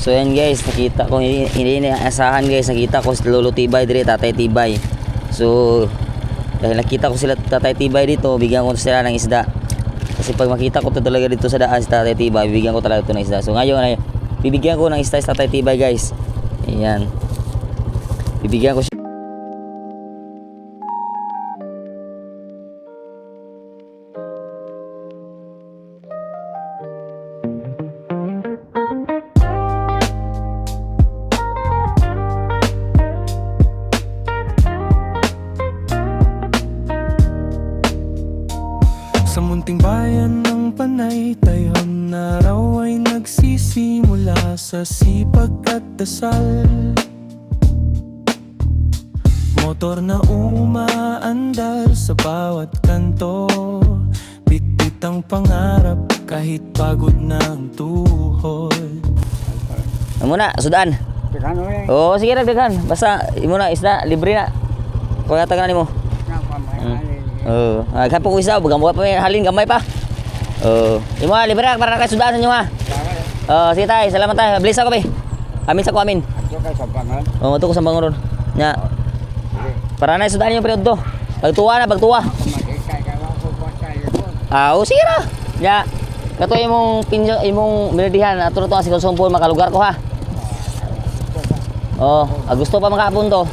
So yan guys, nakita ko hindi inaasahan guys, nakita ko si Lolo Tibay dire, Tatay Tibay. So dahil nakita ko sila Tatay Tibay dito, bigyan ko sila ng isda. Kasi pag makita ko to talaga dito sa daan si Tatay Tibay, bibigyan ko talaga ito ng isda. So ngayon ay bibigyan ko ng isda si Tatay Tibay guys. Ayan. Bibigyan ko siya. Sa munting bayan ng Panay, tayong na raw ay nagsisimula sa sipag at dasal. Motor na umaandar sa bawat kanto, bitbit ang pangarap kahit pagod ng tuhod. Muna, sudan. Oo, sige dagdagan. Basta imo na isda, libre na. Kung yatagan mo. Aghan po ko isa, bagang buka pa may halin, gamay pa. Imo libre na para kay sudan ninyo ha. Sige tay, salamat tay. Bless ako be. Amin sa ko amin. Ato ko sa bangon ron. Nya. Para na sudan ninyo periodo. Pagtuwa na, pagtuwa. Sige ra. Nya. Kato imong pinjo, imong miladihan ato to si Konsumpol makalugar ko ha. Gusto pa makapun to.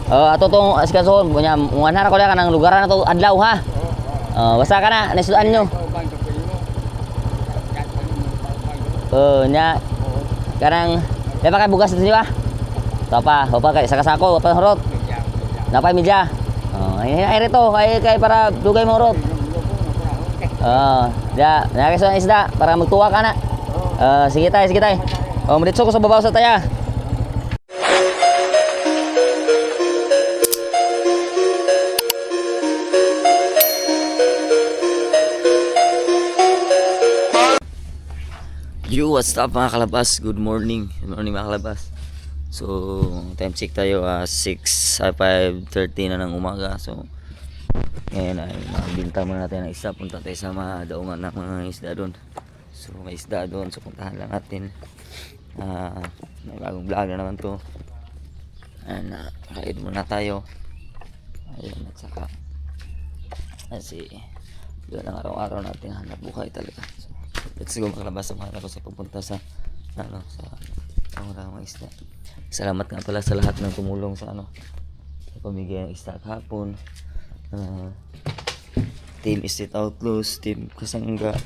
Ato tong asikasuhon punya muanhar ko lang kanang lugaran na to adlaw ha. Basta ka na naisudan nyo. Nya karang lepa kay bugas dito ba? Apa kay sakasako apa horot. Napay media. Ay rito kay para dugay mo horot. Nakaiso ang isda para magtuwa ka na. Sige tay. Muritso ko sa babaw sa taya. Yo, what's up mga kalabas? Good morning. Good morning mga kalabas. So, time check tayo 5:30 na ng umaga. So, ngayon ay mabinta muna natin ng isda. Punta tayo sa mga daungan ng mga isda doon. So, may isda doon. So, puntahan lang natin. May bagong vlog na naman to. And, kaid muna tayo. Ayun, at saka kasi yun ang araw-araw natin hanap buhay talaga. So, let's go makalabas sa mga ko sa pupunta sa mga isda. Salamat nga pala sa lahat ng tumulong sa sa pamigay ng isda kahapon. Team Estate Outlaws, Team Kasangga.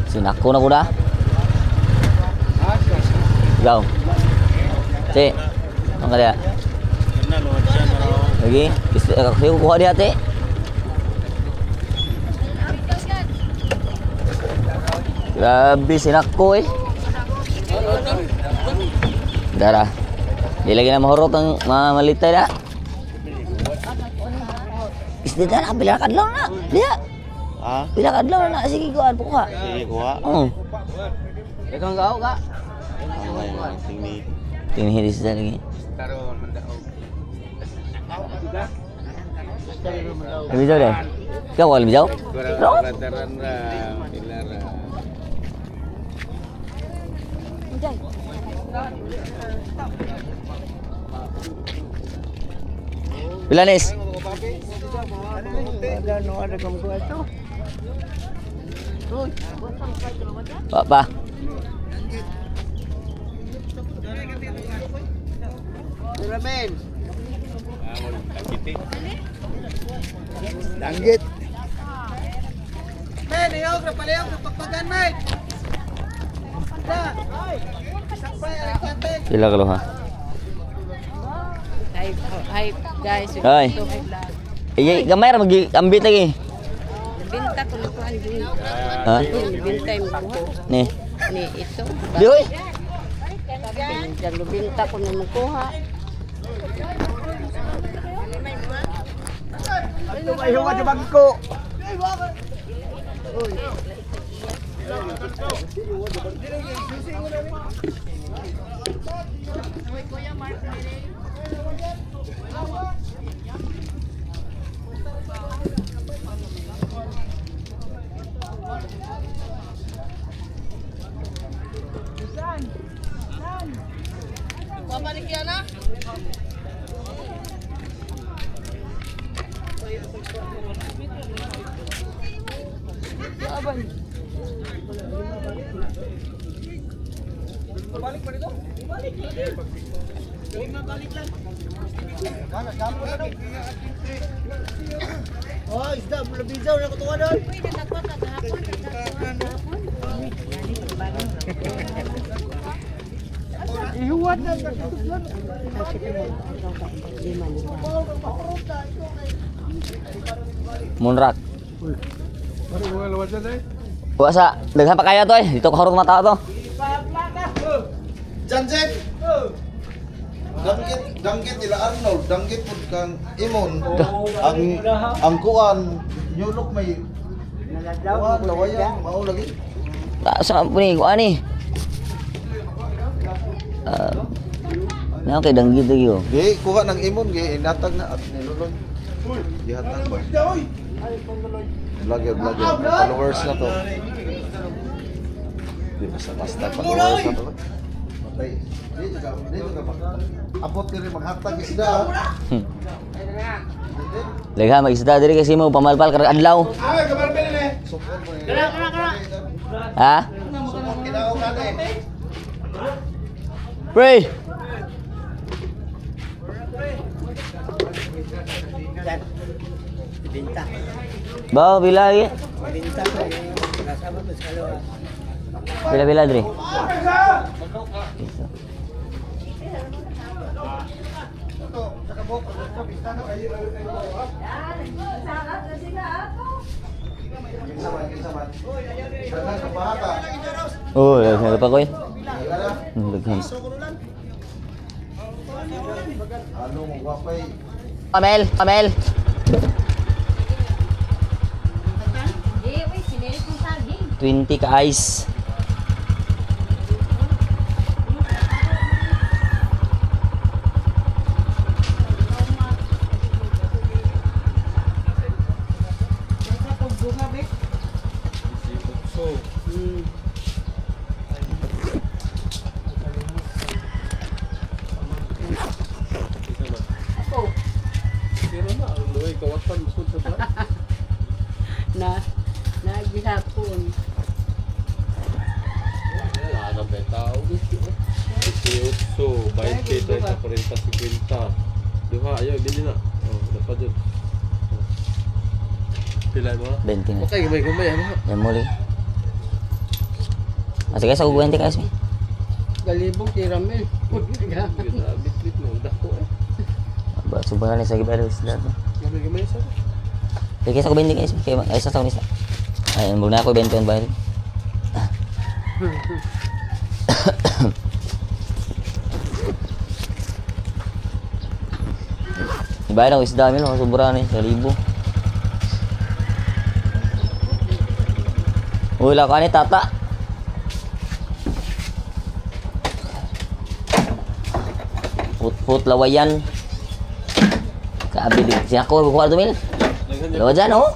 Sinako na ko na. Ikaw. Si. Ang kaya. Lagi. Kasi kukuha di ate. Grabe sinako eh. Dara. Di lagi na mahurot ang mga malitay na. Isda na, bila kadlaw na. Dia. Bila kadlaw na sige kuha. Sige, kuha. Oo. Ikaw gaw ka. Tingin isda lagi. Lebih jauh deh. Kau lebih jauh? No. Bilanis. Apa? Danggit. Men, iyog na palihog na pagpagan, men. Sila kalau ha. Hi guys, Hi. welcome to my vlog. Iya, gamay ra mag-ambit lagi. Binta ko na kuhan din. Ha? Binta yung kuha. Ni. Ni ito. Di oy. Diyan binta ko na makuha. Ito may huwag sa bangko. Babalik yan na. Balik pa dito? Balik. Balik lang. Mana kamu na daw? Oh, isda, labizaw na kutuwa doon. Pwede na ko kagahapon. Ihuwad na katutlan. Munrak. Mari mo lawat na dai. Puasa, daghan pa kaya to eh. Dito kahurot mata to. Janjek. Danggit nila Arnold, danggit pud kang Imon. Ang kuan, nyulok may kuan lawayan mao lagi. Tak sa puni ko ani. Kay danggit lagi oh. Gi kuha ng Imon gi inatag na at nilulong. Gihatag ba? Vlogger. Followers na to. Di basta followers na to. Patay. Dito ka. Abot diri maghatag isda. Legha mag-isda diri kasi mo pamalpal karag adlaw. Ay, kabar pili ni. Support mo. Ha? Support kinaw na ni. Pre. Binta. Bawa bila lagi. Binta ko. Kasama to sa kalawa. Bila diri. Oh, ya pa ko eh. Daghan. Ano mo wapay? Amel. Eh, wait, sinilit yung saging. 20 ka ice. Na gihapon. Ano ba tao? 18, 20, 30, 40, 50. Duha, ayaw, bili na. Oh, dapat dyan. Pilay mo? 20 na. Okay, gamay, ano? Yan muli. Sige, sa kukwente ka, Esme. Galibog tiramel. Bit mo, dako eh. Ba, subahan sa gibar isda to. Gamay sa. Sige, sa kukwente ka, Esme. Kaya isa sa unis na. Ay, muna ako 21 ba? Ibayad ako isda nila, sobrahan eh, 1,000. Uy, lako ni tata. put lawayan. Kaabilig siya ko kuha to mil. Lawa dyan oh.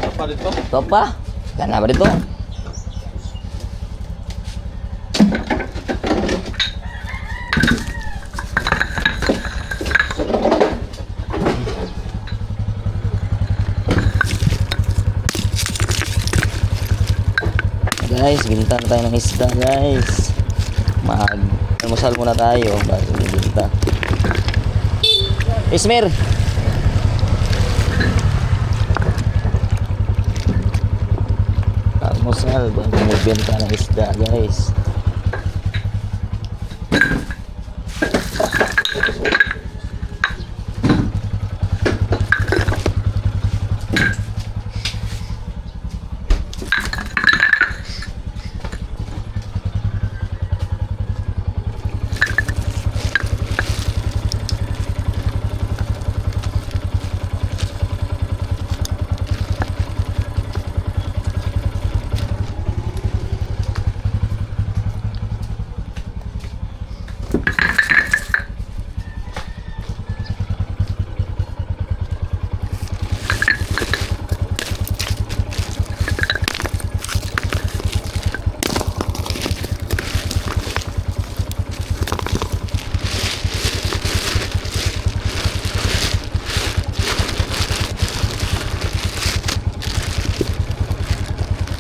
Apa dito? Ito pa. Gana ba dito? Guys, binta na tayo ng isda guys. Almusal muna tayo bago binta. Ismer! Almusal bago magbenta ng isda guys.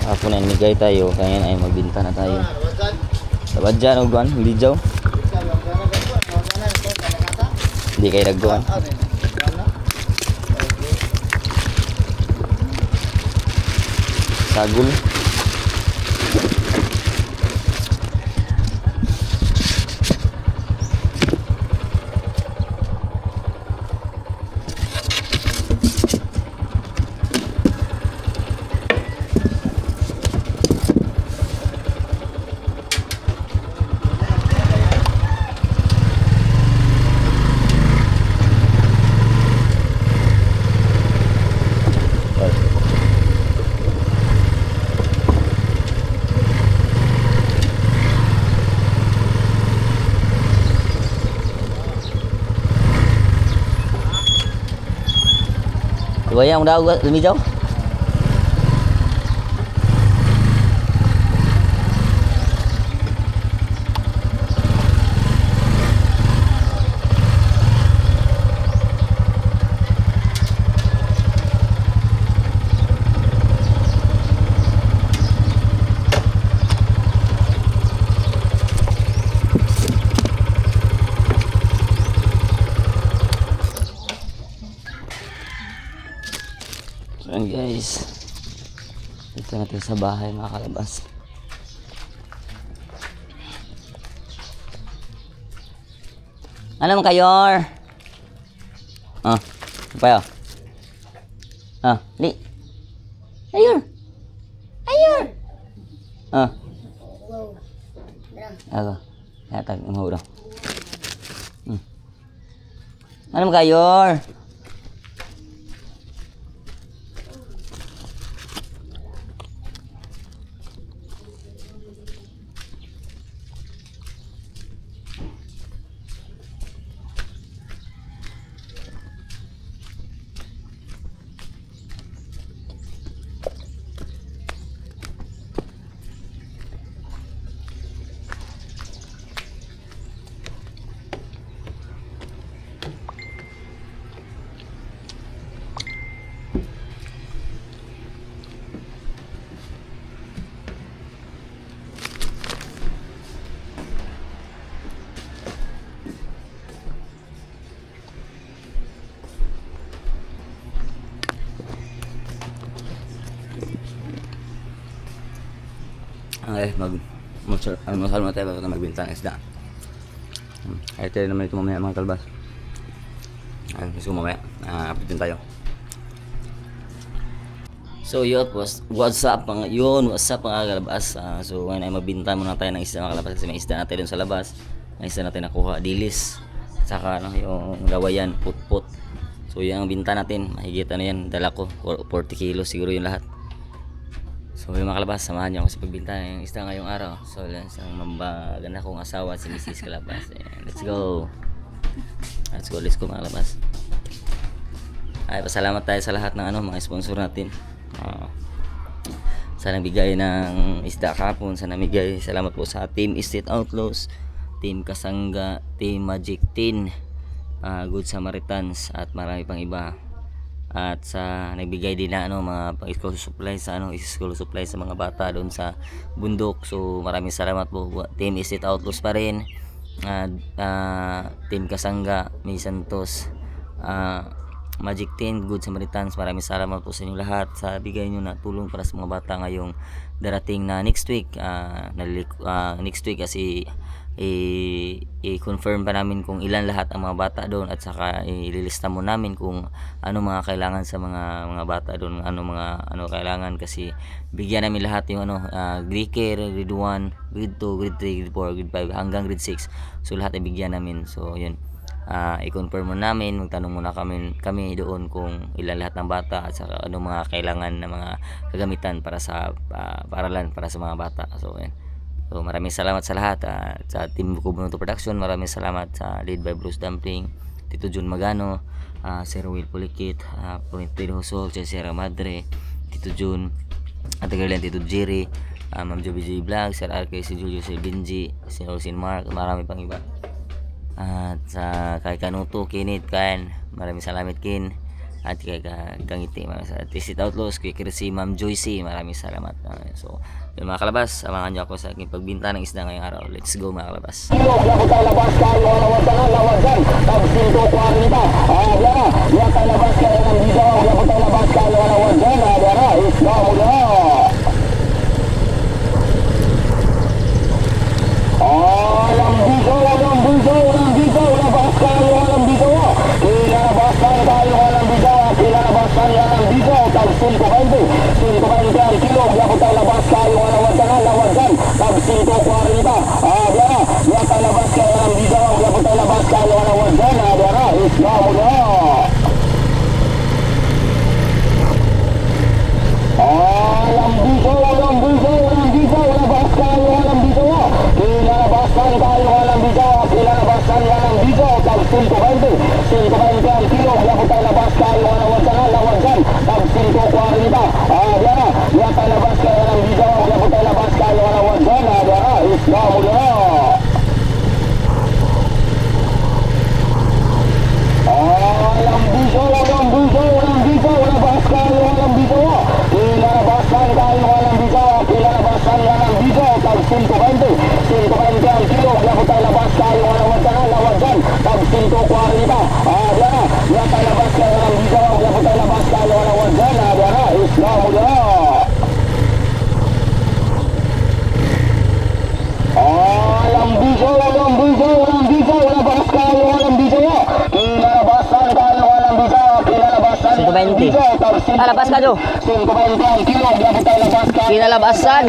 Ako na nimigay tayo, kaya ay magbinta na tayo. Sabad dyan, Uguan, hindi jaw. Hindi kayo nagguan. Sagul. Lumayan daw lumijaw. Ayan guys, dito natin sa bahay mga kalabas. Ano mo kayo? Ano pa yun? Di. Ayun. Ayun. Ako. Yatag ang huro. Ano mo kayo? Okay, almusal muna tayo bago tayo magbinta ng isda. Kahit tayo naman ito mamaya mga kalbas. Ayun, gusto ko mamaya. Apitin tayo. So yun, what's up mga kalabas. So ngayon ay magbinta muna tayo ng isda mga kalabas. Kasi may isda natin dun sa labas. May isda natin nakuha, dilis. Saka yung lawayan, put-put. So yung binta natin, mahigit ano yan, dala ko, 40 kilos siguro yung lahat. So So yung mga kalabas, samahan niyo ako sa pagbinta ng isda ngayong araw. So isang mambagan akong asawa, si Mrs. Kalabas. Ayan, let's go. Let's go mga kalabas. Ay, pasalamat tayo sa lahat ng mga sponsor natin. Sa nagbigay ng isda kahapon, sa namigay. Salamat po sa Team Estate Outlaws, Team Kasangga, Team Magic 10, Good Samaritans at marami pang iba. At sa nagbigay din na mga pang-school supplies sa school supplies sa mga bata doon sa bundok. So maraming salamat po. Team Estate Outlaws pa rin. Team Kasangga, May Santos, Magic 10, Good Samaritans, maraming salamat po sa inyo lahat sa bigay nyo na tulong para sa mga bata ngayong darating na next week. Next week kasi i-confirm pa namin kung ilan lahat ang mga bata doon, at saka ililista mo namin kung ano mga kailangan sa mga bata doon, ano kailangan, kasi bigyan namin lahat yung grade care, grade 1, grade 2, grade 3, grade 4, grade 5 hanggang grade 6. So lahat ay bigyan namin. So yun, i-confirm mo namin, magtanong muna kami doon kung ilan lahat ng bata at saka ano mga kailangan na mga kagamitan para sa paaralan para sa mga bata. So yan. So maraming salamat sa lahat, sa Team Kubunuto Production. Maraming salamat sa lead by Bruce Dumpling, Tito Jun Magano, Sir Will Pulikit, Pedro Hosol, Sierra Madre, Tito Jun, at Tagalog Tito Jerry, Ma'am Joby J Vlog, Sir RK, si Julio, si Benji, si Olsin Mark, marami pang iba. At sa kay Kanuto, Kinit, Kan, maraming salamat Kin. At kay Kangiti, sa Estate Outlaws, kay Kirsi, Ma'am Joycey, maraming salamat. So yun mga kalabas, samahan niyo ako sa aking pagbinta ng isda ngayong araw. Let's go mga kalabas. Labas ka, Jo. Kinalabasan.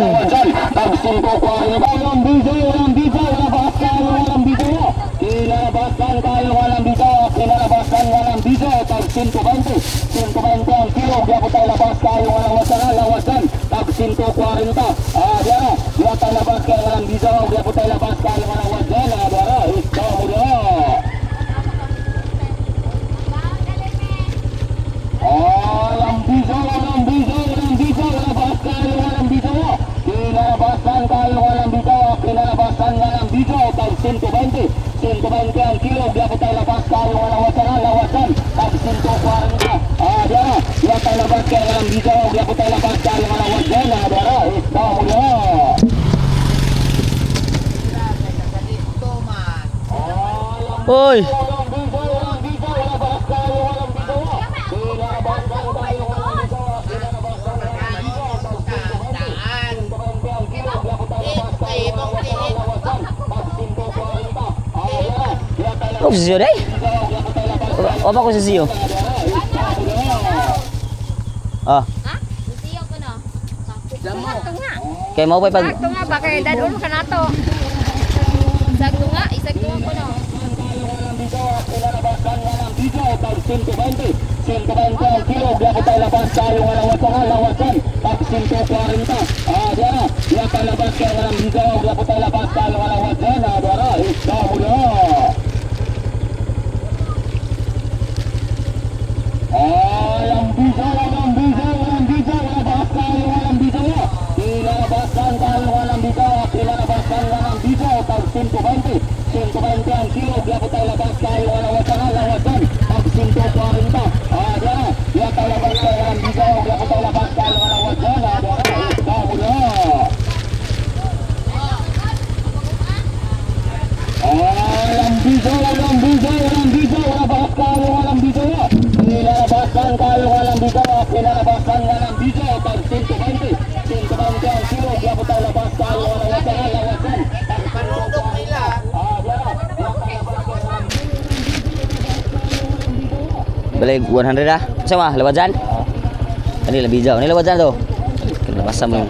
Oi. Oh, si Zio day? O ba ko si Zio? Ah. Ha? Siyo ko no. Sakto nga. Kay mo pa pag Sakto nga ba kay dadon ka nato. Sakto nga, isakto ko no. 120 ang kilo, biya tayo labas tayo wala lawasan, pag 140. Diara, biya tayo labas kaya walang bigaw, biya tayo labas tayo wala lawasan, diara, isda mula. Walang bigaw, walang bigaw, walang bigaw, labas tayo walang bigaw. Ilalabasan tayo walang bigaw, ilalabasan walang bigaw, pag 120 ang kilo, biya tayo labas tayo wala lawasan, pag 140. Diara, biya tayo labas tayo walang bigaw, biya tayo labas tayo wala lawasan, diara, isda mula. Walang bigaw, walang bigaw, walang bigaw, labas tayo walang bigaw. Ilalabasan tayo walang bigaw, ilalabasan walang bigaw, pag 120 ang kilo, biya tayo labas tayo wala lawasan. Panundok nila. Balik 100 dah. Sama lewat jalan. Ini lebih jauh. Ini lewat jalan tuh. Kena pasang belum?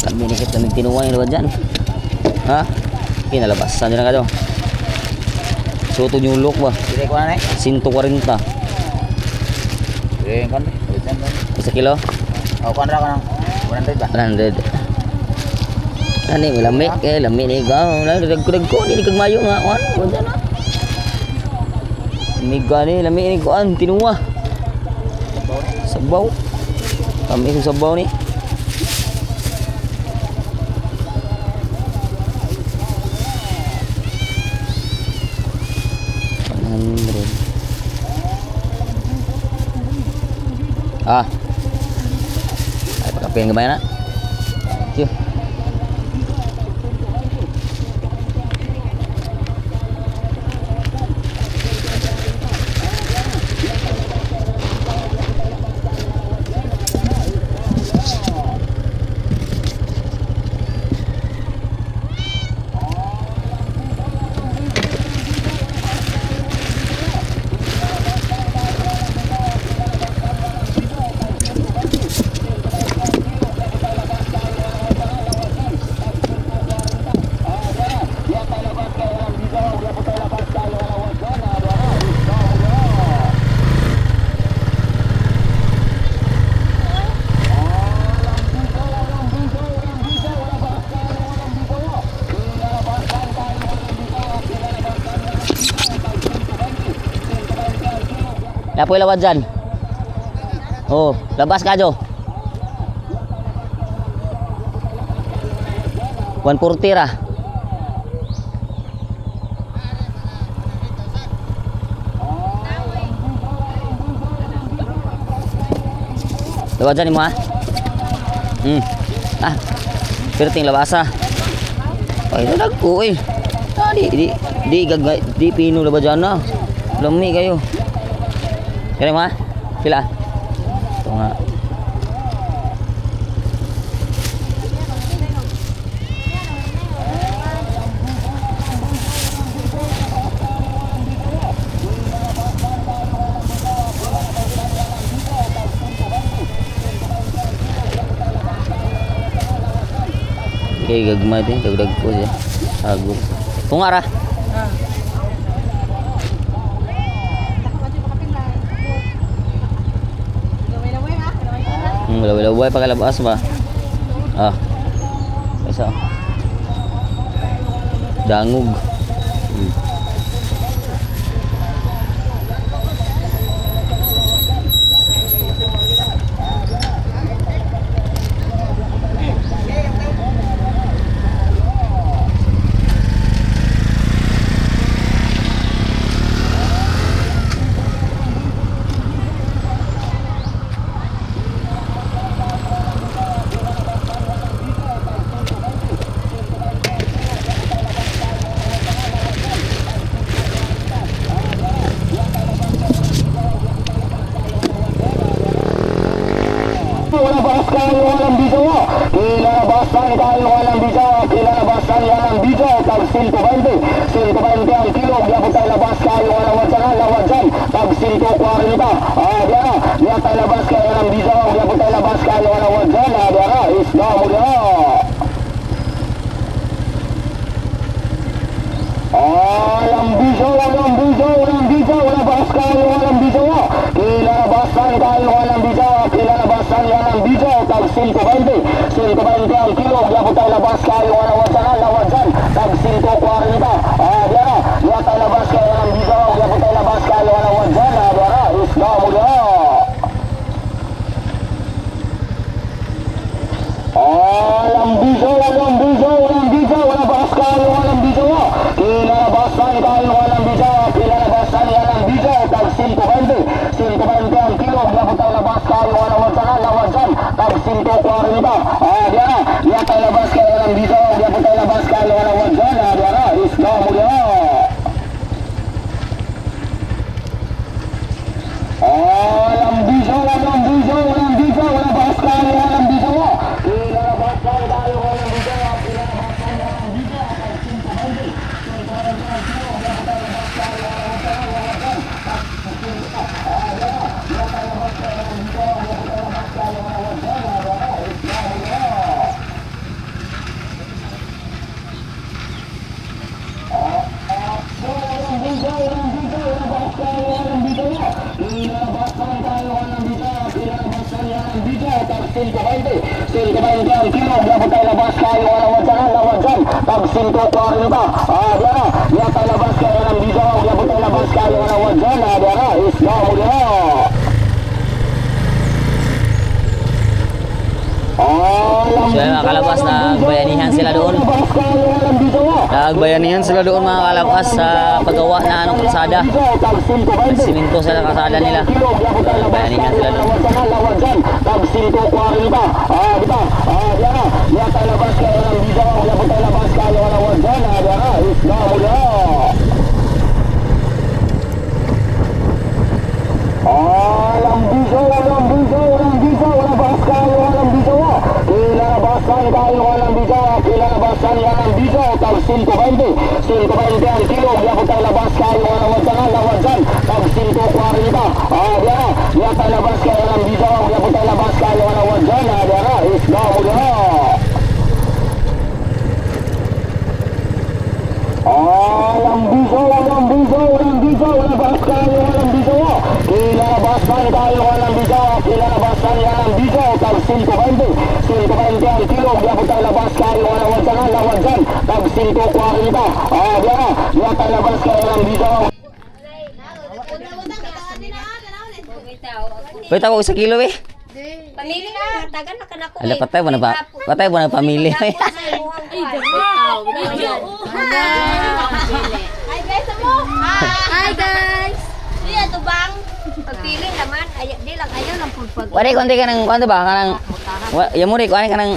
Kami ni kita minta nuang yang lewat jalan. Hah? Ini lepas sana nak tu. Soto nyuluk bah. Dire ko na 140. Dire kan. Isa kilo? Oh, kontra ka nang 100 ba? 100. Ani lami ni kau. Dag-dag ni kag mayo nga. Wan dyan na. Miga ni lami ni kuan tinuwa. Sabaw. Kami kung sabaw ni. Ay pagkapian ka ba yan na? Sige. Lapoy lawat dyan. Oh, labas ka jo. 140 ra. Lawat dyan mo ha. Perting labasa. Ay, nadag ko eh. Di pino labas dyan na. Lami kayo. Kaya mo ha? Pila? Ito nga. Okay, gagmay din. Dagdag ko siya. Agok. Tunga ra. Laway-laway pakalabas ba? Isa. Dangog. walang bigaw. Ilalabasan tayo walang bigaw. Ilalabasan walang bigaw. Tag 120. 120 ang kilo. Biya tayo labas kayo walang wajan. Tag 140. Diara. Biya tayo labas kayo walang bigaw. Biya tayo labas kayo walang wajan. Diara. Isda mula. Walang bigaw. Labas kayo walang bigaw. Kinalabasan kaluan ng bitaw, kinalabasan yan ng bitaw, tag 120 ang kilo, yapon tayo labas kaluan ng watsanan, lawan dyan, tag 140. Diara, yata labas kaluan ng bitaw, yapon tayo labas kaluan ng watsanan, diara, isda mo diara. Lambisaw, labas kaluan ng bitaw, kinalabasan kaluan ng bitaw, kinalabasan yan ng bitaw, tag 120 ang kilo, yapon tayo labas kaluan ng watsanan, lawan dyan, tag 140. Diara, yata labas kaluan ng bitaw, yapon tayo labas kaluan ng watsanan, diara, isda mo diara. Lambisaw, labas kaluan ng bitaw, kinalabasan kaluan ng bitaw, kinalabasan yan ng bitaw, tag 120 ang kilo, yapon tayo labas kaluan ng watsanan, lawan dyan, tag 140. Diara, yata labas kaluan ng bitaw, yapon tayo labas kaluan ng watsanan, diara, isda mo diara. Ang kilo, yapon tayo labas kaluan ng watsanan, lawan dyan, tag 140. Diara, yata labas kaluan ng bitaw, yapon tayo labas kaluan ng watsanan, diara, isda mo diara. So yun mga kalabas, nagbayanihan sila doon. Nagbayanihan sila doon mga kalabas sa paggawa na anong kalsada. Siminto sa kalsada nila. Nagbayanihan sila doon. Kinalabasan yan ng bitaw, tag 120 ang kilo, yapon tayo labas kaluan ng watsanan, lawan dyan, tag 140. Diara, yata labas kaluan ng bitaw, yapon tayo labas kaluan ng watsanan, diara, isda mo diara. Lambisaw, labas kaluan ng bitaw, kinalabasan kaluan ng bitaw, kinalabasan yan ng bitaw, tag 120 ang kilo, yapon tayo labas kaluan ng watsanan, lawan dyan, tag 140. Diara, yata labas kaluan ng bitaw. Pwede ako 1 kilo eh. Pamili na, tagan na kanako. Ala, patay mo na pamili. Hi guys, mo. Hi guys. Iya to bang. Pagpili naman, ay di lang ayaw lang pagpag. Wala konti ka ng kanto ba? Kanang ya muri ko ka ng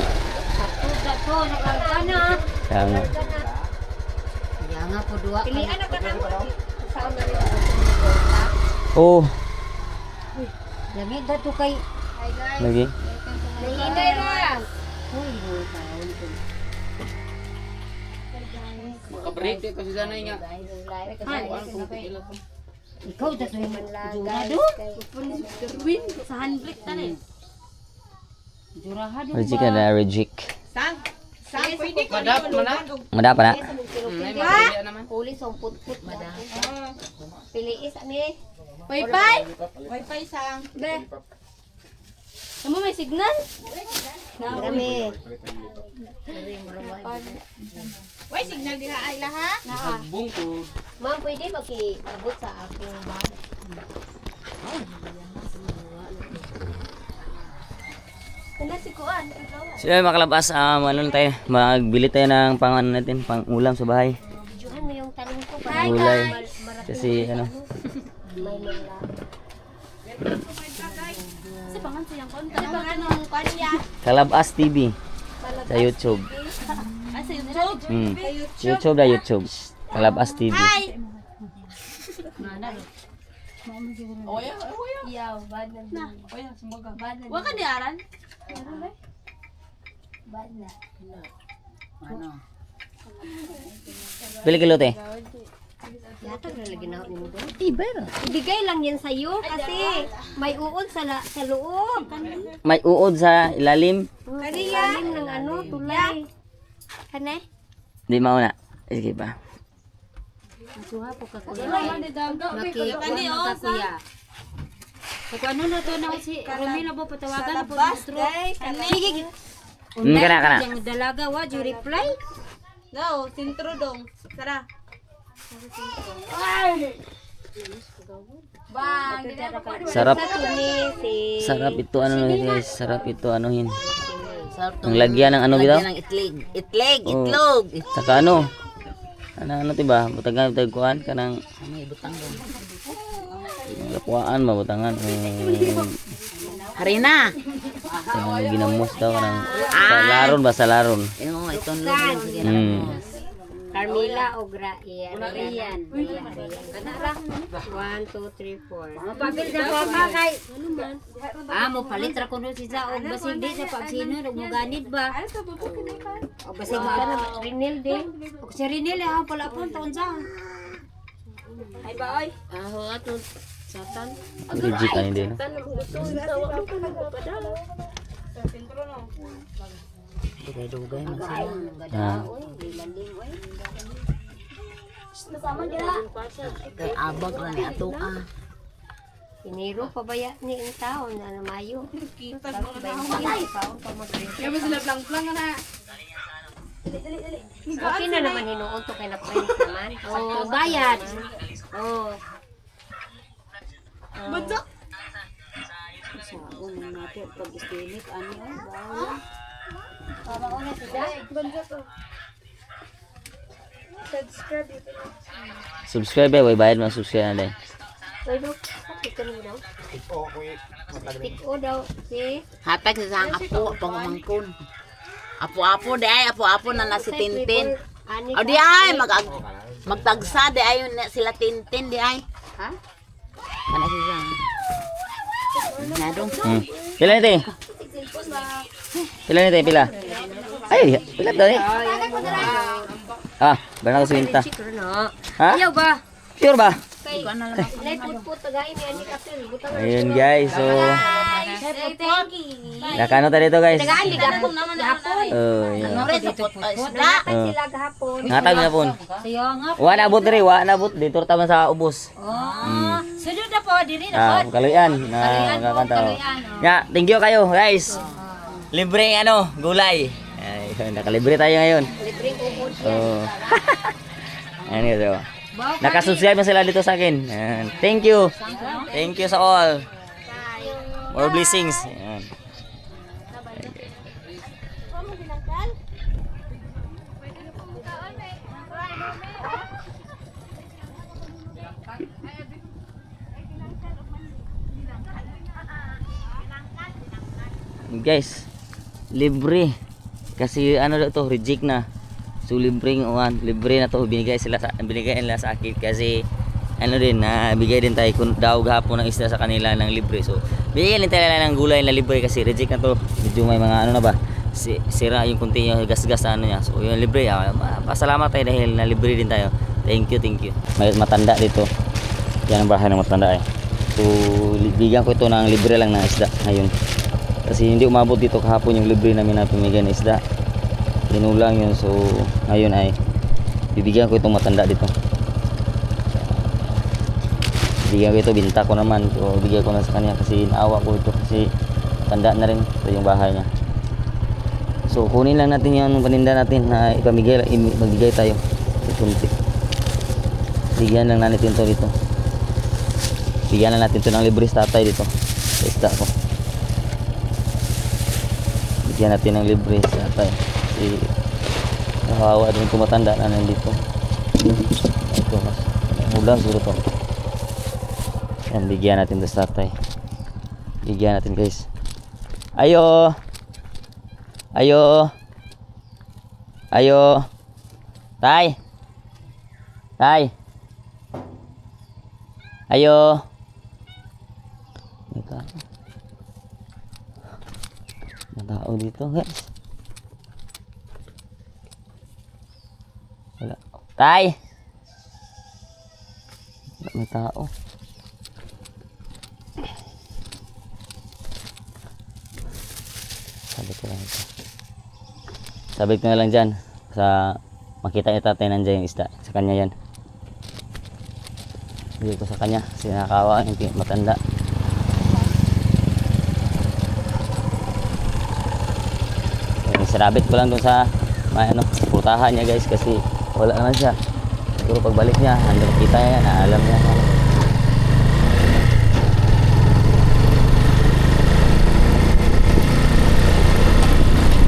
Tama. Ya nga po dua. Pilian na kanako. Oh, Lagi dato kay lagi. Hinay na. Kabreak di kasi sanay nga. ikaw dato yung jurado. Win sa handbrake tani. Jurado. Rejik na rejik. Sang pwede ko Madap man na. Madapa na. Pili naman. Pulis ang putput mada. Piliis ani. Wi-Fi sang. Be. Kamu may signal? Marami. Why signal diha ay laha? Bung ko. Ma'am, pwede maki-abot sa aking bag. Kana si Kuan. So yun mga kalabas, ano tayo, magbili tayo ng natin, pang ulam sa bahay. Videohan mo yung tanong ko. Gulay. Kasi ano, May mga. Sa pangan siyang konta. Sa pangan ng Kuanya. Kalabas TV sa YouTube. Sa YouTube. YouTube na YouTube. Kalabas TV. Yaw, bad na. Wa ka diaran? Bad na. Pili kilo te. Yata na lagi na ni mo doon. Ibigay lang yan sa'yo kasi may uod sa loob. May uod sa ilalim. Kaniya. Ng ano, tulay. Kane? Di mauna. Sige pa. Masuha po ka kuya. Makikita Kuya. Kung ano na to na si Romila ba patawagan Sa po labas, outro. guys. Sige. Kana. Yang dalaga wa ju reply. No, sintro dong. Tara. Bang, Sarap. si Sarap ito ano guys, sarap ito anuhin. Ang lagyan ng ano bitaw? Itlog, Oh. itlog. Saka ano? Ano tiba? Butangan kuan kanang lapuan mabutangan. Harina. Kanang ginamos daw kanang salaron ba salaron? Yung itong lugar sige na. Carmila o Rian. Kanara. 1, 2, 3, 4. Mapapil sa papa kay. Mo palit ra kuno si sa og basig di sa pagsino og muganid ba. O basig mo Rinel din. O si Rinel ha pala pon taon sa. Ay ba oy? Aho ato satan. Reject ani din. Dugay man sila. Ah. Kay abag ra ni ato Iniro pa ba yan ni ang taon na Mayo? Ay, paon pa mag-release. Kaya mo sila plang-plang na. Okay na naman hinuon to kay na-print naman. Oh, bayad. Oh. Bunso. Sa uno natin pag estimate ano ay bayad. Para una sila. Subscribe way bayad man subscribe na dai. Uy, look. Ito na daw. Tiko daw. Si. Hatag sa sang apo pangumangkon. Apo-apo di ay apo-apo na si Tintin. O di ay magtagsa di ay na sila Tintin di ay. Ha? Kana si sang. Nadong. Pila ni te? Pila ni te pila? Ay, pila daw ni. Ah, bana ko sinta. Ha? Ayaw ba? Sure ba? Kay. Lay put-put tagay ni ani kapil. Butang. Ayun guys, so Thank you. nakano ta dito guys? Tagaan di gapon naman gapon. Oh, yeah. Tagaan sila gahapon. Ngatag na pon. Siya nga. Wa na abot diri, wa na abot dito ta man sa ubos. Oh, sudod na po diri na Ah, po. kaluyan na kakanta. Ya, thank you kayo guys. Libre ano, gulay. Ay, nakalibre tayo ngayon. Libreng ubod. Oh. Ano ito? Nakasubscribe na sila dito sa akin. Ayan. Thank you. Thank you sa all. More blessings. Ayan. Guys, libre. Kasi ano daw to, reject na. So libreng libre na to binigay nila sa akin kasi ano din na bigay din tayo kung daw gahapon ng isda sa kanila ng libre. So bigyan din tayo ng gulay na libre kasi reject na to. Medyo may mga ano na ba sira yung kunti yung gas-gas na ano niya. So yung libre, pasalamat tayo dahil na libre din tayo. Thank you. May matanda dito. Yan ang bahay ng matanda eh. So bigyan ko ito ng libre lang na isda ngayon. Kasi hindi umabot dito kahapon yung libre namin na pamigay na isda. Tinulang yun, so ngayon ay bibigyan ko itong matanda dito. Bibigyan ko ito, binta ko naman. So bigyan ko na sa kanya kasi naawa ko ito kasi tanda na rin. Ito yung bahay niya. So kunin lang natin yung paninda natin na magbigay tayo. Kunti. Bigyan lang natin ito dito. Bigyan lang natin ito ng libre sa tatay dito. Sa isda ko. Bigyan natin ng libre sa tatay. Kasi nakawa din itong matanda na nandito. Ito mas mulang siguro to. Yan, bigyan natin ito sa tatay. Bigyan natin guys. Ayo tay ayo may tao dito guys. Wala. Tay! Wala may tao. Sabit ko lang ito. Sabit ko na lang dyan. Sa makita niya tatay nandiyan yung isda. Sa kanya yan. Bigay ko sa kanya. Kasi nakakawa yung matanda. Sinabit ko lang dun sa may ano, putahan niya guys kasi wala naman siya. Siguro pagbalik niya, ano kita niya, naalam niya.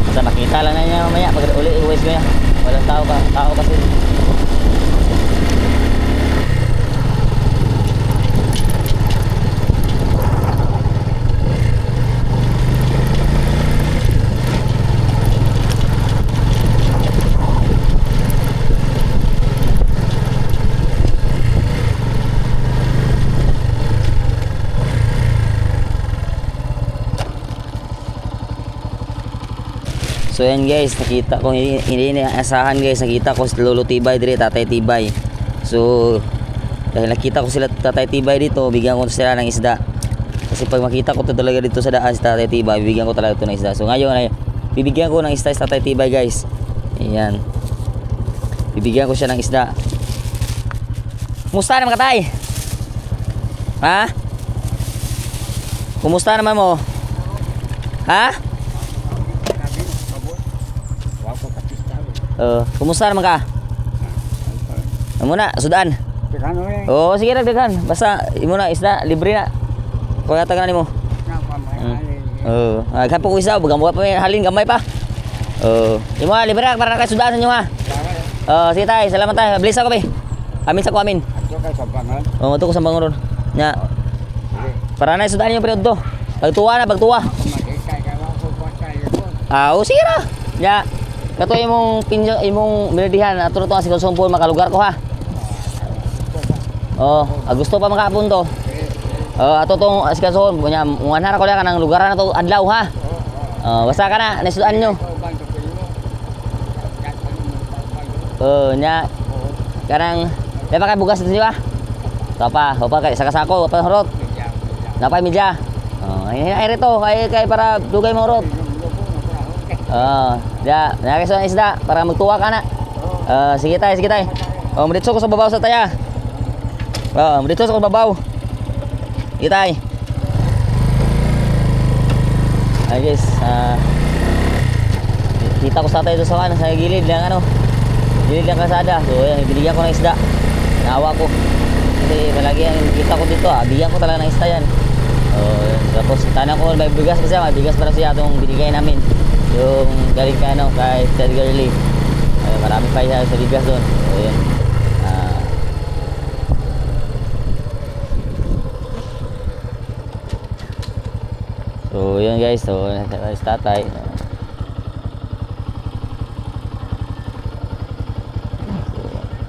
Basta makita lang na niya mamaya pag uli iwas ko niya. Walang tao kasi. So yan guys, nakita ko hindi inaasahan guys, nakita ko si Lolo Tibay dire, Tatay Tibay. So dahil nakita ko sila Tatay Tibay dito, bigyan ko sila ng isda. Kasi pag makita ko to talaga dito sa daan si Tatay Tibay, bibigyan ko talaga ito ng isda. So ngayon ay bibigyan ko ng isda si Tatay Tibay guys. Ayan. Bibigyan ko siya ng isda. Kumusta naman ka tay? Ha? Kumusta naman mo? Ha? Kumusta naman ka? Muna, sudan. Oo, sige dagdagan. Basta imo na isda, libre na. Kuya tagan nimo. Gapo ko isa, bugang pa halin gamay pa. Imo libre na para kay sudan ninyo ha. Sige tay, salamat tay. Bless ako be. Amin sa kuamin. Ato ko sa bangon nya. Para na sudan niyo periodo. Pagtuwa na, pagtuwa. Sige ra. Nya. Kato imong binadihan ato to si Konsumpol makalugar ko ha. Gusto pa makapon to. Ato tong asikason punya muanhara ko lang kanang lugaran na to adlaw ha. Basta ka na nisudan nyo. Nya kanang lepa kay bugas dito ha. Tapa kay sakasako pa horot. Napay media. Ay rito kay para dugay mo horot. Nakakisa ng isda para magtuwa ka na. Sige tay. Maditso ko sa babaw sa taya. Maditso sa babaw. Sige tay. Ay guys, kita ko sa tayo sa gilid lang gilid lang kalsada. So yan, binigyan ko ng isda. Naawa ko. Kasi palagi ang kita ko dito, bigyan ko talaga ng isda yan. Tapos tanang ko may bigas kasi may bigas para siya itong binigay namin. Yung galing kay Ted Girly. Marami pa siya sa bigas doon. So yun. So yun guys, so tatay.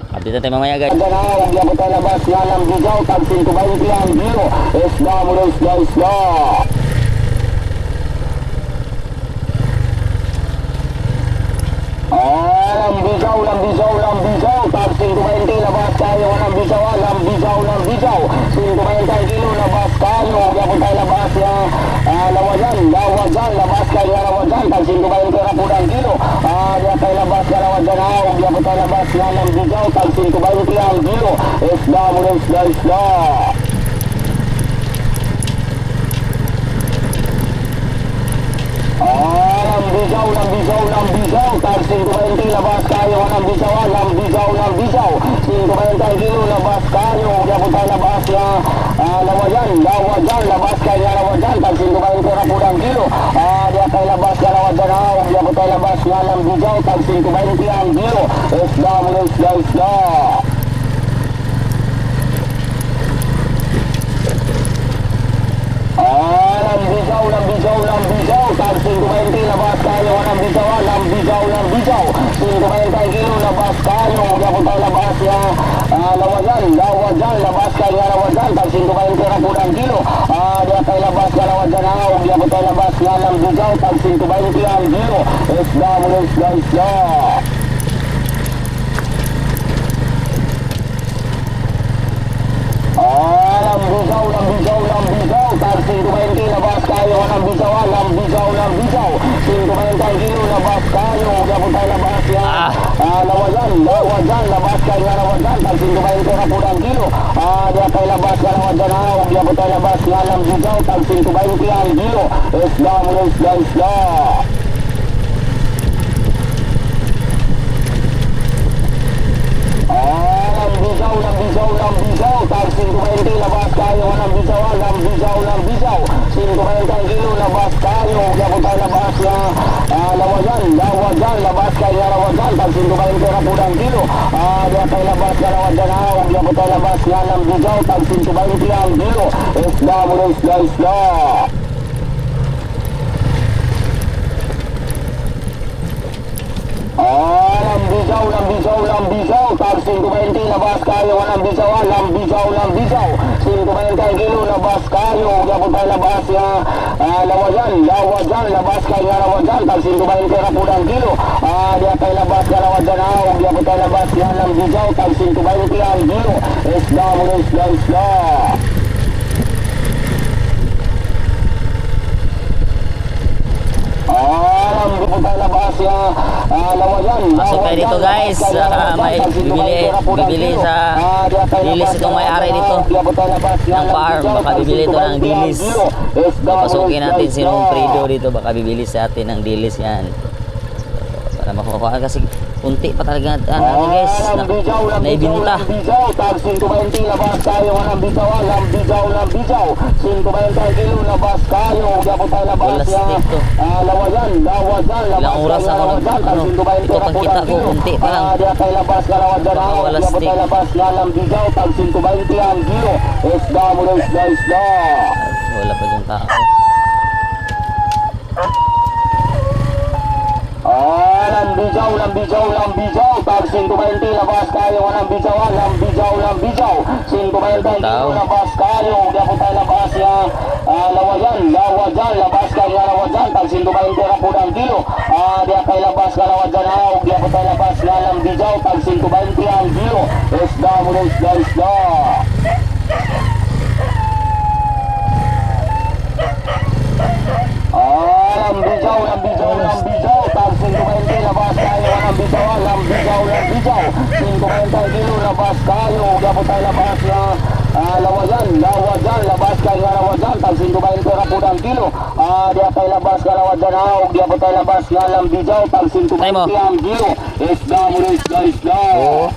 Update natin mamaya guys. Ang tayo labas nga ng bigaw, tagsin ko ba yung kiyang biro? Isda mo na isda. Lambisaw, tag 120 labas tayo ng bisaw, lambisaw, 120 kilo labas tayo, yapon tayo labas yung lawajan, labas tayo lawajan, tag 120 rapudang kilo, yapon tayo labas yung lawajan, yapon tayo labas yung lambisaw, tag 120 ang kilo, isda mo na isda. Lambisaw, tag 120 labas tayo ng lambisaw, 120 kilo labas tayo, yapon tayo labas yung lawajan, labas tayo lawajan, tag 120 rapudang kilo, yapon tayo labas yung lawajan, yapon tayo labas yung lambisaw, tag 120 ang kilo, isda mo na isda. Lambisaw, tag 120 labas tayo ng lambisaw, 120 kilo labas tayo, yapon tayo labas yung lawajan, labas tayo lawajan, tag 120 rapudang kilo, yapon tayo labas yung lawajan, yapon tayo labas yung lambisaw, tag 120 ang kilo, isda mo na isda. Lambisaw, tag 120 labas tayo ng lambisaw, 120 kilo labas tayo, yapon tayo labas yung lawajan, labas tayo lawajan, tag 120 rapudang kilo, yapon tayo labas yung lawajan, yapon tayo labas yung lambisaw, tag 120 ang kilo, isda mo na isda. lawajan, labas kaya lawajan, tagsin 20 na pudang kilo. Dia kay labas ka lawajan ha, huwag niya po tayo labas nga ng bigaw, tagsin 20 ang kilo. Isda muna, isda. Lambisaw, tag 120, labas kayo, lambisaw, 120 kilo, labas kayo, yapon tayo labas ya, lawajan, labas kayo, lawajan, tag 120 na pudang kilo, dia tayo labas ka lawajan ha, yapon tayo labas ya, lambisaw, tag 120 ang kilo, isda muna, isda. Lambi po tayo labas ya, lawajan. Pasok kayo dito guys, may bibili sa dilis itong may-ari dito ng farm, baka bibili ito ng dilis. Papasukin natin si Nong Fredo dito, baka bibili sa atin ng dilis yan. Para makukuha kasi unti pa talaga natin guys, naibinta. Tag 120, labas kayo, lambisaw, 120 kilo, labas kayo, yapon tayo labas ya, lawajan, Ilang oras ako ito pang kita ko, unti pa lang. dia tayo labas ka lawajan ha, yapon tayo labas ya, lambisaw, tag 120 ang kilo, isda muna, isda. Wala pa dyan tao. Lambisaw, tag 120, labas kayo, lambisaw, 120 kilo, labas kayo, yapon tayo labas ya, lawajan, labas kayo, lawajan, tag 120 na pudang kilo, dia tayo labas ka lawajan ha, yapon tayo labas ya, lambisaw, tag 120 ang kilo, isda muna, isda. Lambisaw, tag 120, labas kayo, lambisaw, 120 kilo, labas kayo, yapon tayo labas ya, lawajan, labas kayo, lawajan, tag 120 na pudang kilo, dia tayo labas ka lawajan ha, yapon tayo labas ya, lambisaw, tag 120 ang kilo, isda muna, isda. Oo.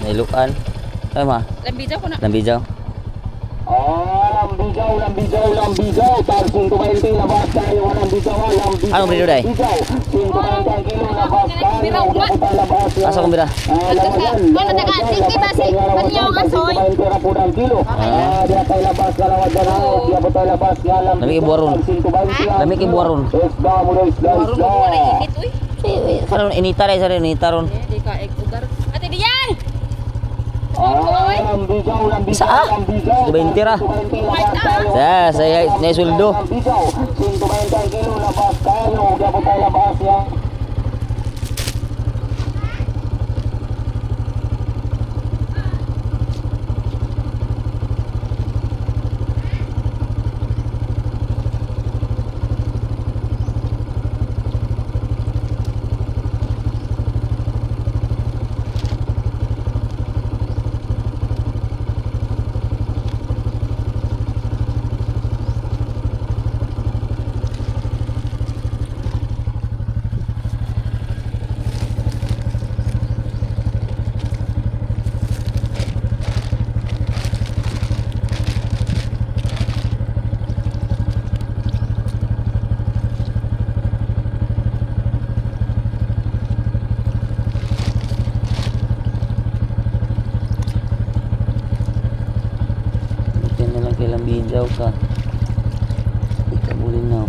Nailukan. Ay ma, Lambijaw ko na. lambijaw. Lambisaw, tag 120, labas kayo, lambisaw, Anong breeder day? 120 kilo, labas kayo, yapon tayo labas ya, Asa kong bira? Ano daga? Sige ba si Banyaw Asoy? Dia tayo labas ka lawajan ha, yapon tayo labas ya, Lami ibuaron. Lami ibuaron. isda muna, isda. Karon inita rin, sorry, inita ron. Di ka ugar. Ate diyan. Isa ah? 20 ra. Saya suldo. 120 kilo, labas kayo, yapon tayo labas ya. Lambijaw ka. Ikabulin na.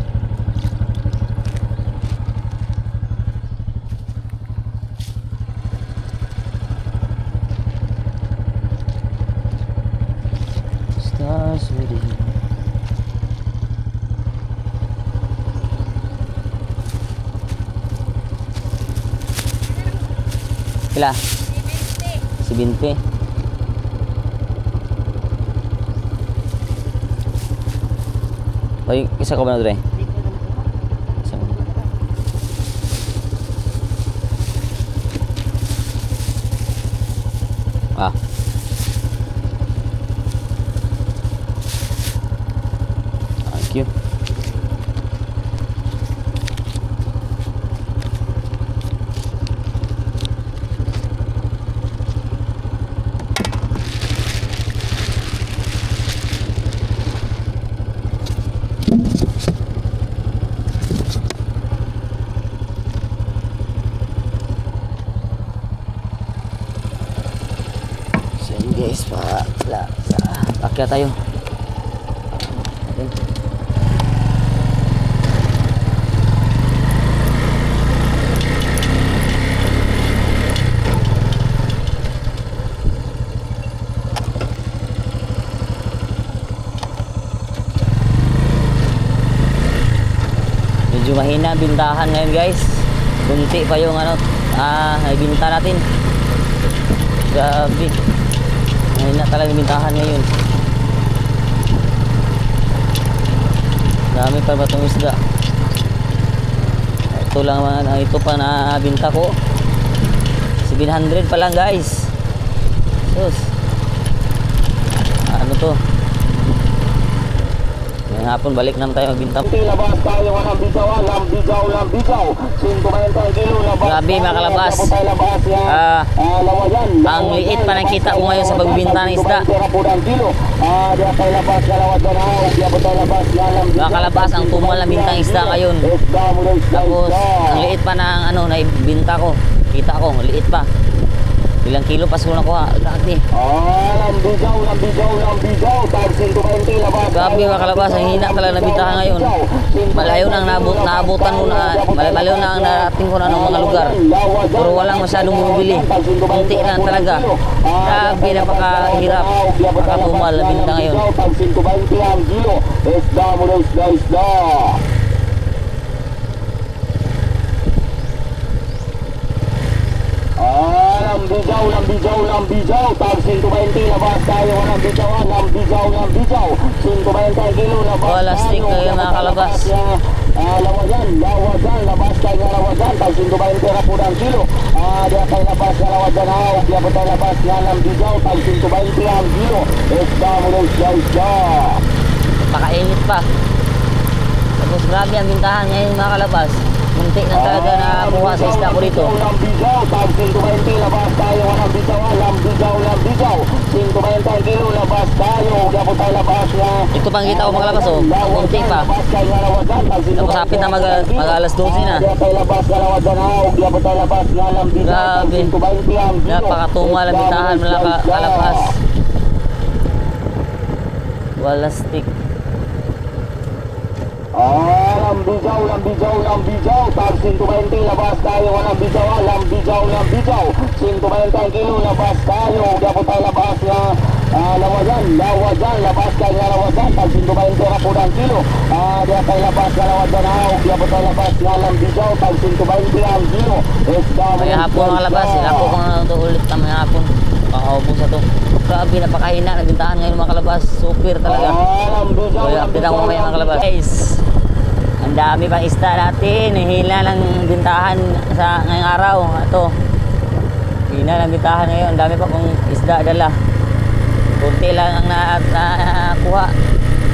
Stars within. Pila? 20. Ay, isa ko ba na doon eh? Isa ko. Ah. Thank you. guys, akyat tayo. Ayan. Medyo mahina ang bintahan ngayon guys. Kunti pa yung ibinta natin. Grabe. Mahina talaga yung bintahan ngayon. Dami pa ba itong isda? Ito lang ito pa na binta ko. 700 pa lang guys. Sus. Ano to? Ngayong hapon balik naman tayo magbinta. Labas tayo ng bisaw, lambisaw. 50 kilo labas. Grabe mga kalabas. Lawayan. Ang liit pa nakita ko ngayon sa pagbinta ng isda. Dia tayo labas na lawayan. Dia tayo labas na lambisaw. Mga kalabas ang tumal na bintang isda ngayon. Tapos ang liit pa ng naibinta ko. Kita ko, liit pa. Ilang kilo pa siguro nakuha. Grabe. Lambisaw. Tag 120 labas. Grabe mga kalabas, ang hina talaga ng bintahan ngayon. Malayo na ang naabutan mo na, malayo na ang narating ko na ng mga lugar. Pero walang masyadong bumibili. Kunti lang talaga. Grabe, napakahirap. Napakatumal na binta ngayon. Tag 120 ang kilo. Isda mo na isda. Lambisaw. Tag 120 labas tayo ng bisaw. Lambisaw. 120 kilo labas. Walastik na yung mga kalabas. Lawayan. Labas tayo ng lawayan. Tag 120 rapudang kilo. Dia tayo labas na lawayan. Dia po tayo labas na lambisaw. Tag 120 ang kilo. Isda mo na isda. Pakainit pa. Tapos grabe ang bintahan ngayon mga kalabas. Munti na talaga nakakuha sa isda ko dito. Lambisaw, tag 120 labas tayo ng bisaw. Lambisaw. 120 kilo labas tayo. Kaya po tayo labas na. Ito pang kita ko mga kalabas oh. Munti pa. Tapos hapit na mag-alas 12 na. Kaya tayo labas na lawagan na. Kaya po tayo labas na lambisaw. Grabe. Napakatumal ang bintahan mga kalabas. Walastik. Lambisaw. Tag 120 labas tayo ng bisaw. Lambisaw. 120 kilo labas tayo. Kaya po tayo labas na lawayan. Labas tayo na lawayan. Tag 120 rapudang kilo. Kaya tayo labas na lawayan. Kaya po tayo labas na lambisaw. Tag 120 ang kilo. May hapon mga kalabas. Ilako ko na ito ulit na may hapon. Pakaubos na ito. Grabe, napakahina na bintahan ngayon mga kalabas. Super talaga. Kaya update ako mamaya mga kalabas. Guys, ang dami pang isda natin. Hila ng bintahan sa ngayong araw. Ito. Hila ng bintahan ngayon. Ang dami pa kong isda dala. Kunti lang ang nakuha.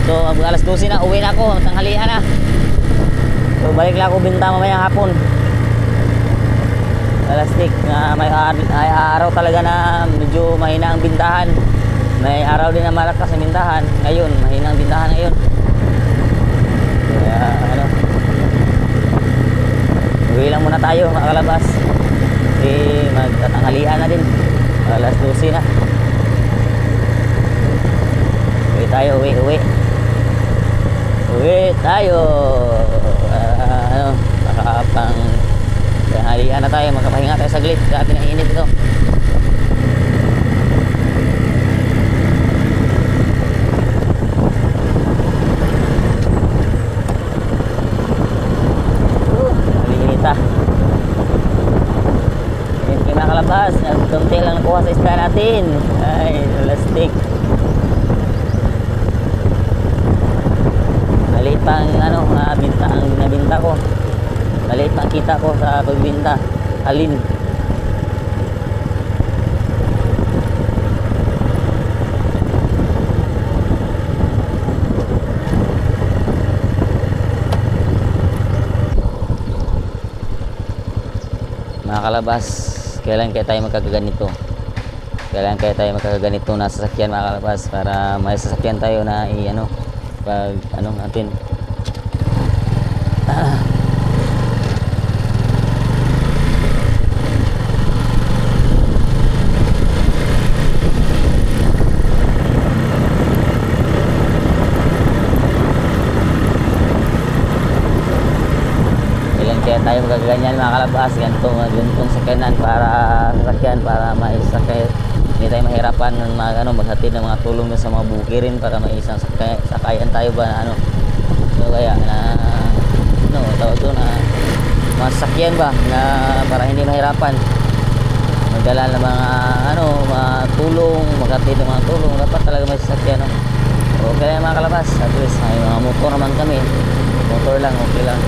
So, alas 12 na. Uwi na ako. Tanghalian na. So, balik lang ako binta mamaya hapon. Plastic na may araw talaga na medyo mahina ang bintahan. May araw din na malakas ang bintahan. Ngayon, mahina ang bintahan ngayon. Kaya uwi lang muna tayo mga kalabas. Kasi magtatanghalian na din. Alas 12 na. Uwi tayo, uwi tayo. Nakapang halian na tayo, magkapahinga tayo saglit. Grabe na init ito. Malinit ah. Yan kayo mga kalabas. Nagkunti lang nakuha sa isda natin. Ay, plastic. Maliit pang nabinta ko. Maliit pa kita ko sa pagbinta. Alin. Mga kalabas, kailan kaya tayo magkakaganito? Kailan kaya tayo magkakaganito na sasakyan mga kalabas para may sasakyan tayo na pag natin. tayo magaganyan mga kalabas, ganitong sakyanan para sasakyan para maisakay, hindi tayo mahirapan ng mga maghatid ng mga tulong sa mga bukirin para may isang sakayan tayo ba na so kaya na tawag doon na masakyan ba na para hindi mahirapan magdala ng mga mga tulong, maghatid ng mga tulong, dapat talaga may sasakyan okay mga kalabas, at least may mga motor naman kami, motor lang okay lang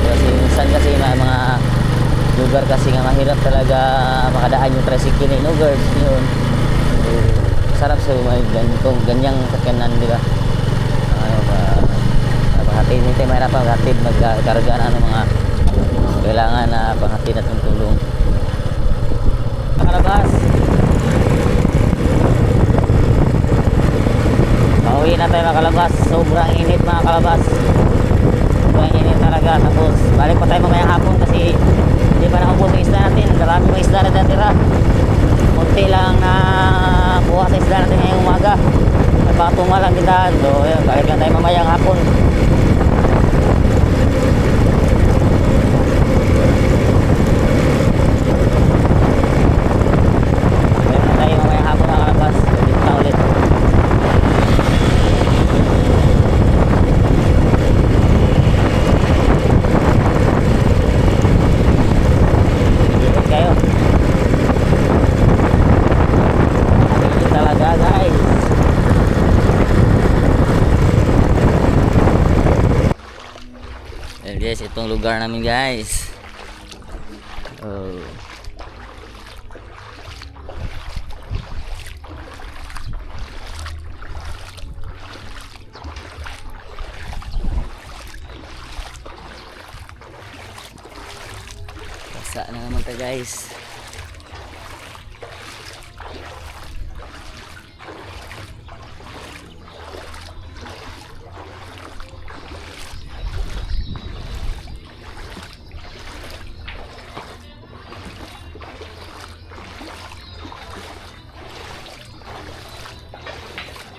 kasi minsan kasi may mga lugar kasi nga mahirap talaga makadaan yung tricycle ni lugar yun sarap sa may ganyang sakyanan di ba paghatid hindi tayo mahirap maghatid magkarga na mga kailangan na panghatid at tulong makalabas pauwi na tayo makalabas sobrang init mga kalabas sobrang init talaga tapos balik pa tayo mamayang hapon kasi hindi pa nakapos yung isda natin marami pa isda na natira munti lang na buha sa isda natin ngayong umaga nagpatuma lang tindahan so yun, balik lang tayo mamayang hapon balik lang tayo mamayang hapon mga kalabas ulit na ulit kayo hindi talaga guys well guys itong lugar namin guys basa na naman ta guys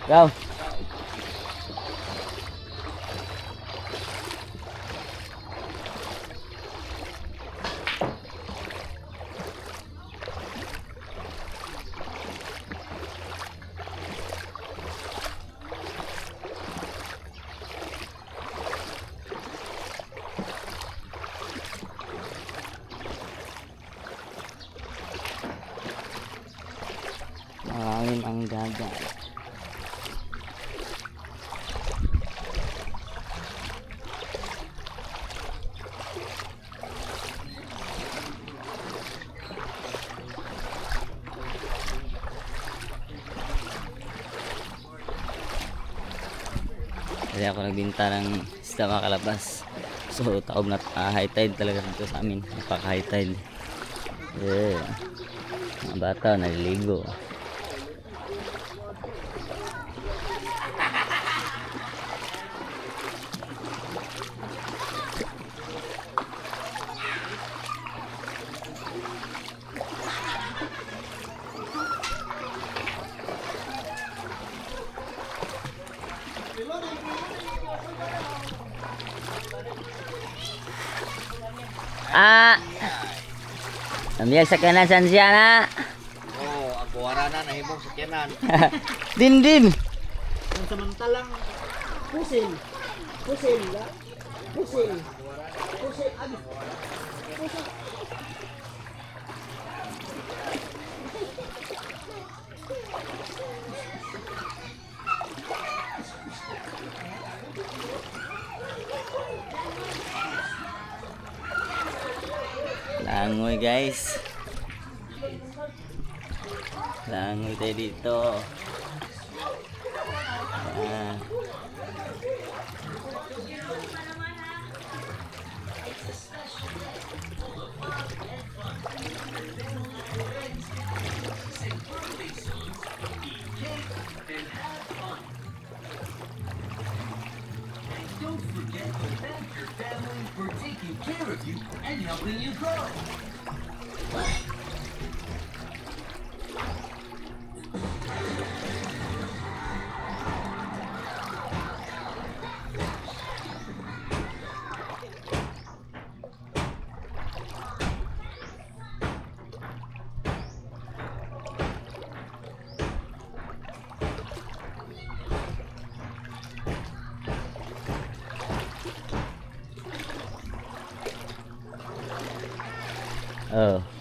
go maraming ang dagat kasi ako nagbinta ng isda mga kalabas so taob na high tide talaga dito sa amin napaka high tide mga bata naliligo Ambil sakyanan sansiya na. Ang buwara na nahimong sakyanan. Din. Kung samantalang pusin. Langoy guys. Langoy tayo dito. Oh.